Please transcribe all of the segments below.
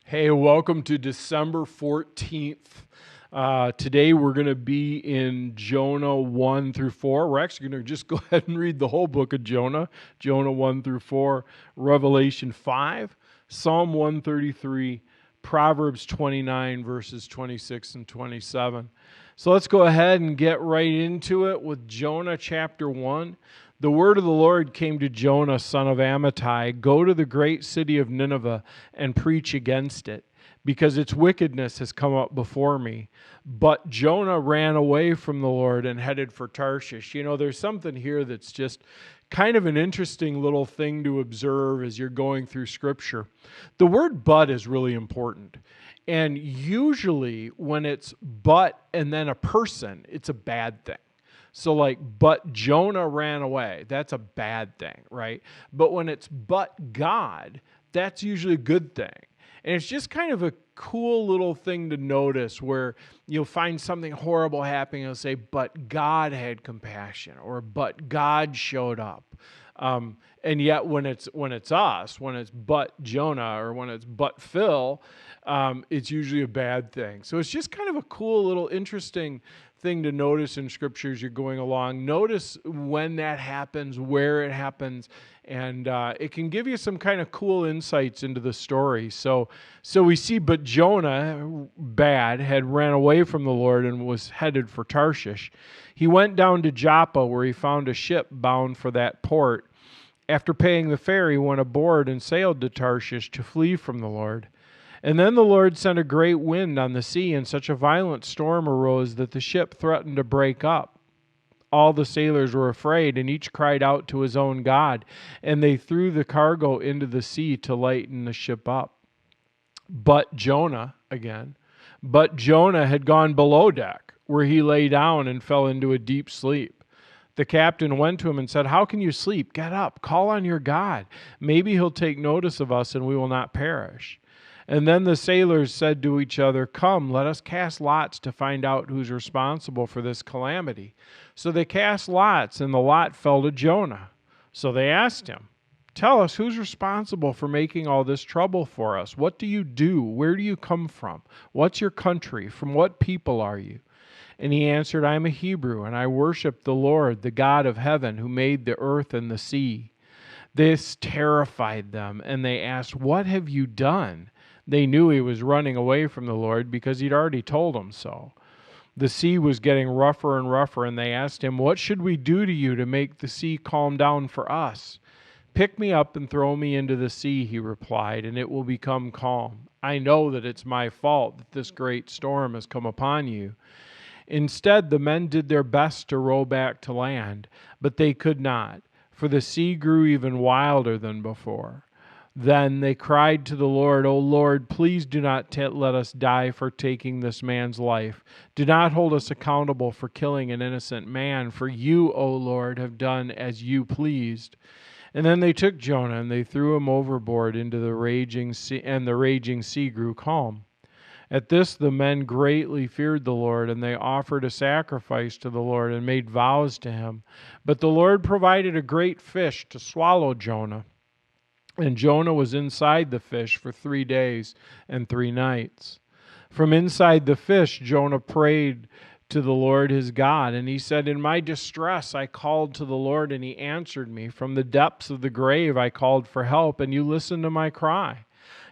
Hey, welcome to December 14th. Today we're going to be in Jonah 1 through 4. We're actually going to just go ahead and read the whole book of Jonah, Jonah 1 through 4, Revelation 5, Psalm 133, Proverbs 29, verses 26 and 27. So let's go ahead and get right into it with Jonah chapter 1. The word of the Lord came to Jonah, son of Amittai, "Go to the great city of Nineveh and preach against it, because its wickedness has come up before me." But Jonah ran away from the Lord and headed for Tarshish. You know, there's something here that's just kind of an interesting little thing to observe as you're going through Scripture. The word "but" is really important. And usually when it's "but" and then a person, it's a bad thing. So but Jonah ran away. That's a bad thing, right? But when it's "but God," that's usually a good thing. And it's just kind of a cool little thing to notice where you'll find something horrible happening. It'll say, "But God had compassion," or "But God showed up." And yet when it's us, when it's "but Jonah," or when it's "but Phil," it's usually a bad thing. So it's just kind of a cool little interesting thing to notice in Scripture as you're going along. Notice when that happens, where it happens, and it can give you some kind of cool insights into the story. So we see, but Jonah, bad, had ran away from the Lord and was headed for Tarshish. He went down to Joppa, where he found a ship bound for that port. After paying the fare, he went aboard and sailed to Tarshish to flee from the Lord. And then the Lord sent a great wind on the sea, and such a violent storm arose that the ship threatened to break up. All the sailors were afraid, and each cried out to his own God, and they threw the cargo into the sea to lighten the ship up. But Jonah had gone below deck, where he lay down and fell into a deep sleep. The captain went to him and said, "How can you sleep? Get up, call on your God. Maybe he'll take notice of us and we will not perish." And then the sailors said to each other, "Come, let us cast lots to find out who's responsible for this calamity." So they cast lots, and the lot fell to Jonah. So they asked him, "Tell us, who's responsible for making all this trouble for us? What do you do? Where do you come from? What's your country? From what people are you?" And he answered, "I am a Hebrew, and I worship the Lord, the God of heaven, who made the earth and the sea." This terrified them, and they asked, "What have you done?" They knew he was running away from the Lord because he'd already told them so. The sea was getting rougher and rougher, and they asked him, "What should we do to you to make the sea calm down for us?" "Pick me up and throw me into the sea," he replied, "and it will become calm. I know that it's my fault that this great storm has come upon you." Instead, the men did their best to row back to land, but they could not, for the sea grew even wilder than before. Then they cried to the Lord, "O Lord, please do not let us die for taking this man's life. Do not hold us accountable for killing an innocent man, for you, O Lord, have done as you pleased." And then they took Jonah and they threw him overboard into the raging sea, and the raging sea grew calm. At this the men greatly feared the Lord, and they offered a sacrifice to the Lord and made vows to him. But the Lord provided a great fish to swallow Jonah. And Jonah was inside the fish for 3 days and 3 nights. From inside the fish, Jonah prayed to the Lord his God, and he said, "In my distress I called to the Lord, and he answered me. From the depths of the grave I called for help, and you listened to my cry.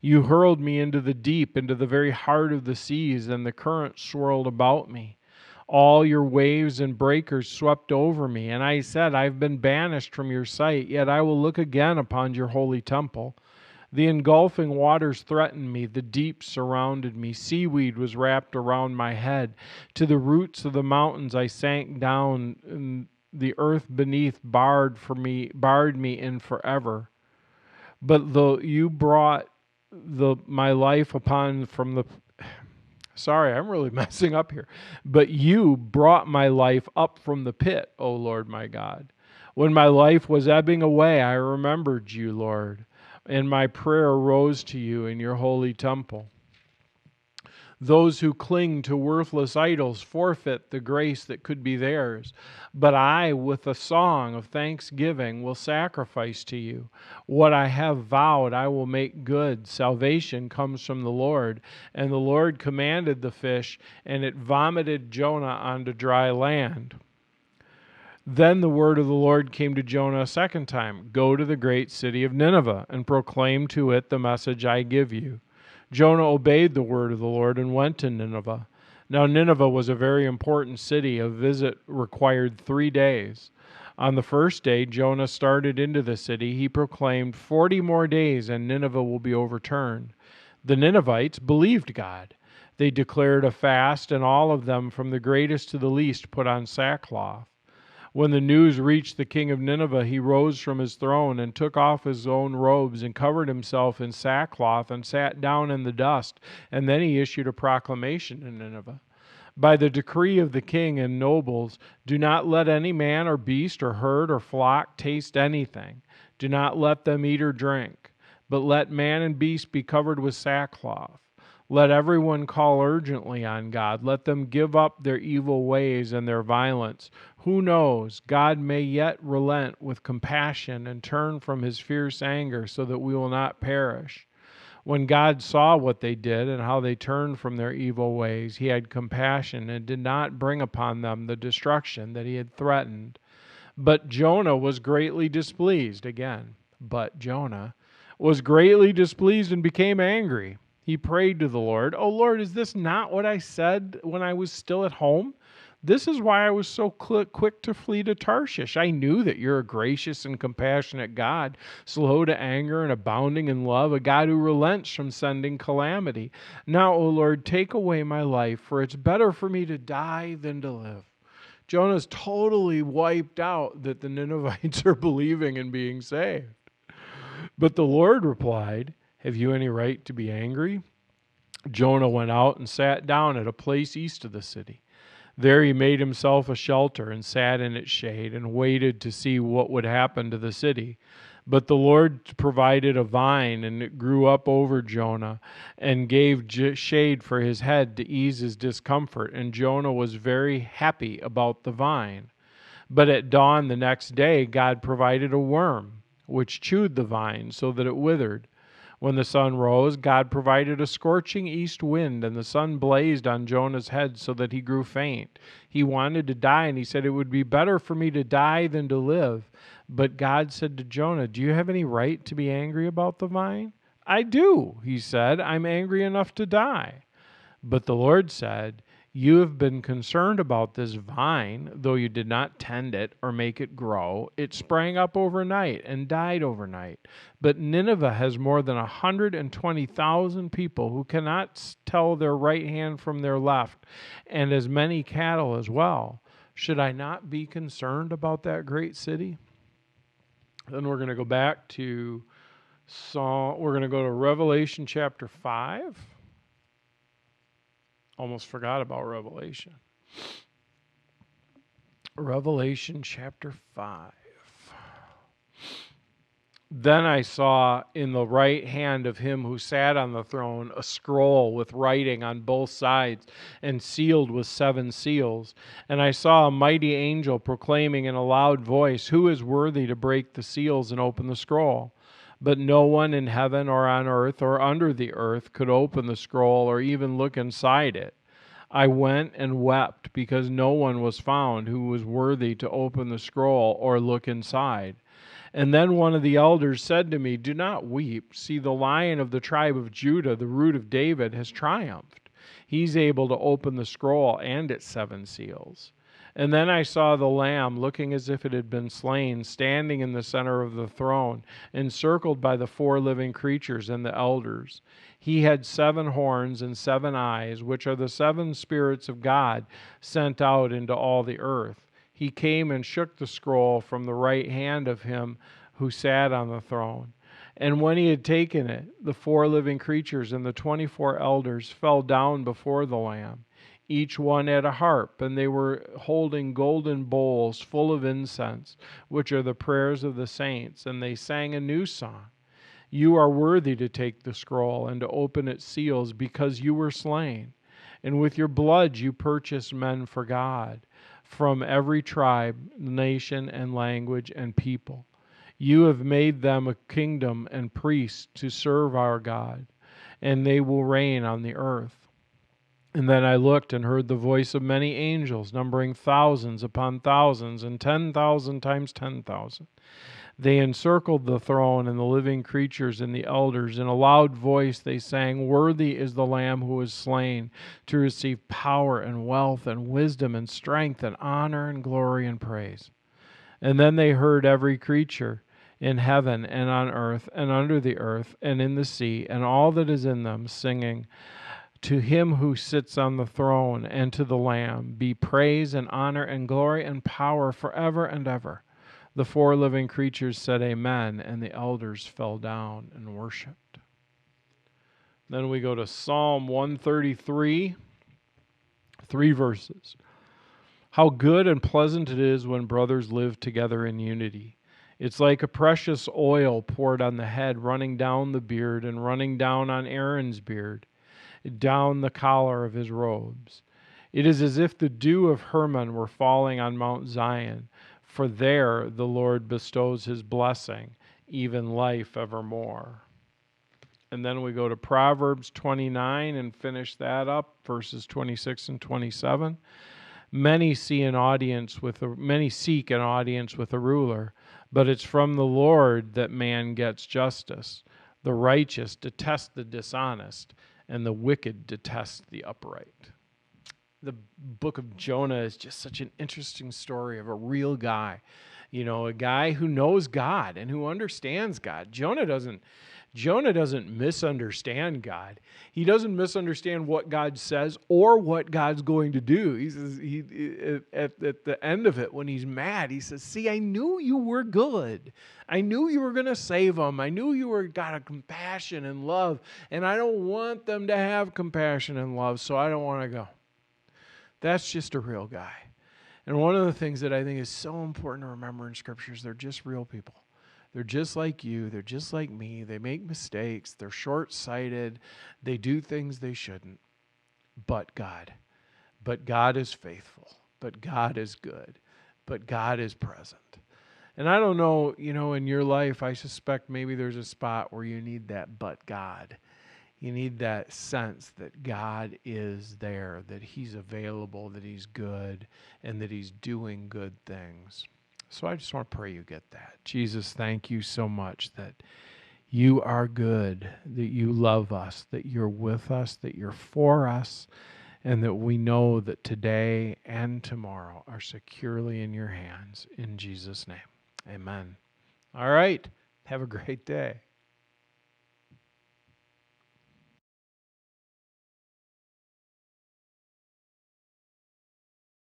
You hurled me into the deep, into the very heart of the seas, and the current swirled about me. All your waves and breakers swept over me, and I said, I've been banished from your sight, yet I will look again upon your holy temple. The engulfing waters threatened me, the deep surrounded me, seaweed was wrapped around my head. To the roots of the mountains I sank down, and the earth beneath barred me in forever. But though you brought my life upon from the Sorry, I'm really messing up here. But you brought my life up from the pit, O Lord my God. When my life was ebbing away, I remembered you, Lord, and my prayer rose to you in your holy temple. Those who cling to worthless idols forfeit the grace that could be theirs. But I, with a song of thanksgiving, will sacrifice to you. What I have vowed, I will make good. Salvation comes from the Lord. And the Lord commanded the fish, and it vomited Jonah onto dry land. Then the word of the Lord came to Jonah a second time. Go to the great city of Nineveh, and proclaim to it the message I give you. Jonah obeyed the word of the Lord and went to Nineveh. Now Nineveh was a very important city. A visit required 3 days. On the first day, Jonah started into the city. He proclaimed, 40 more days and Nineveh will be overturned. The Ninevites believed God. They declared a fast, and all of them, from the greatest to the least, put on sackcloth. When the news reached the king of Nineveh, he rose from his throne and took off his own robes and covered himself in sackcloth and sat down in the dust. And then he issued a proclamation in Nineveh. By the decree of the king and nobles, do not let any man or beast or herd or flock taste anything. Do not let them eat or drink, but let man and beast be covered with sackcloth. Let everyone call urgently on God. Let them give up their evil ways and their violence. Who knows? God may yet relent with compassion and turn from his fierce anger so that we will not perish. When God saw what they did and how they turned from their evil ways, he had compassion and did not bring upon them the destruction that he had threatened. But Jonah was greatly displeased. Again, but Jonah was greatly displeased and became angry. He prayed to the Lord, "Oh Lord, is this not what I said when I was still at home? This is why I was so quick to flee to Tarshish. I knew that you're a gracious and compassionate God, slow to anger and abounding in love, a God who relents from sending calamity. Now, O Lord, take away my life, for it's better for me to die than to live." Jonah's totally wiped out that the Ninevites are believing and being saved. But the Lord replied, "Have you any right to be angry?" Jonah went out and sat down at a place east of the city. There he made himself a shelter and sat in its shade and waited to see what would happen to the city. But the Lord provided a vine, and it grew up over Jonah and gave shade for his head to ease his discomfort, and Jonah was very happy about the vine. But at dawn the next day, God provided a worm, which chewed the vine so that it withered. When the sun rose, God provided a scorching east wind, and the sun blazed on Jonah's head so that he grew faint. He wanted to die, and he said, "It would be better for me to die than to live." But God said to Jonah, "Do you have any right to be angry about the vine?" "I do," he said. "I'm angry enough to die." But the Lord said, "You have been concerned about this vine, though you did not tend it or make it grow. It sprang up overnight and died overnight. But Nineveh has more than 120,000 people who cannot tell their right hand from their left, and as many cattle as well. Should I not be concerned about that great city?" Then we're going to go back to we're going to go to Revelation chapter 5. Almost forgot about Revelation. Revelation chapter 5. Then I saw in the right hand of him who sat on the throne a scroll with writing on both sides and sealed with 7 seals. And I saw a mighty angel proclaiming in a loud voice, "Who is worthy to break the seals and open the scroll?" But no one in heaven or on earth or under the earth could open the scroll or even look inside it. I went and wept because no one was found who was worthy to open the scroll or look inside. And then one of the elders said to me, "Do not weep. See, the Lion of the tribe of Judah, the Root of David, has triumphed. He's able to open the scroll and its 7 seals." And then I saw the Lamb, looking as if it had been slain, standing in the center of the throne, encircled by the 4 living creatures and the elders. He had 7 horns and 7 eyes, which are the 7 spirits of God sent out into all the earth. He came and shook the scroll from the right hand of him who sat on the throne. And when he had taken it, the 4 living creatures and the 24 elders fell down before the Lamb. Each one had a harp, and they were holding golden bowls full of incense, which are the prayers of the saints, and they sang a new song. "You are worthy to take the scroll and to open its seals, because you were slain and with your blood you purchased men for God from every tribe, nation, and language and people. You have made them a kingdom and priests to serve our God, and they will reign on the earth. And then I looked and heard the voice of many angels, numbering thousands upon thousands, and 10,000 times 10,000. They encircled the throne and the living creatures and the elders. In a loud voice they sang, "Worthy is the Lamb who was slain to receive power and wealth and wisdom and strength and honor and glory and praise." And then they heard every creature in heaven and on earth and under the earth and in the sea and all that is in them singing, "To him who sits on the throne and to the Lamb be praise and honor and glory and power forever and ever." The four living creatures said amen, and the elders fell down and worshiped. Then we go to Psalm 133, 3 verses. How good and pleasant it is when brothers live together in unity. It's like a precious oil poured on the head, running down the beard and running down on Aaron's beard, down the collar of his robes. It is as if the dew of Hermon were falling on Mount Zion, for there the Lord bestows his blessing, even life evermore. And then we go to Proverbs 29 and finish that up, verses 26 and 27. Many seek an audience with a ruler, but it's from the Lord that man gets justice. The righteous detest the dishonest, and the wicked detest the upright. The book of Jonah is just such an interesting story of a real guy, a guy who knows God and who understands God. Jonah doesn't misunderstand God. He doesn't misunderstand what God says or what God's going to do. He says, at the end of it, when he's mad, he says, "See, I knew you were good. I knew you were going to save them. I knew you were got a compassion and love, and I don't want them to have compassion and love, so I don't want to go." That's just a real guy. And one of the things that I think is so important to remember in scriptures, they're just real people. They're just like you. They're just like me. They make mistakes. They're short-sighted. They do things they shouldn't. But God is faithful. But God is good. But God is present. And I don't know, in your life, I suspect maybe there's a spot where you need that but God. You need that sense that God is there, that he's available, that he's good, and that he's doing good things. So I just want to pray you get that. Jesus, thank you so much that you are good, that you love us, that you're with us, that you're for us, and that we know that today and tomorrow are securely in your hands. In Jesus' name, amen. All right. Have a great day.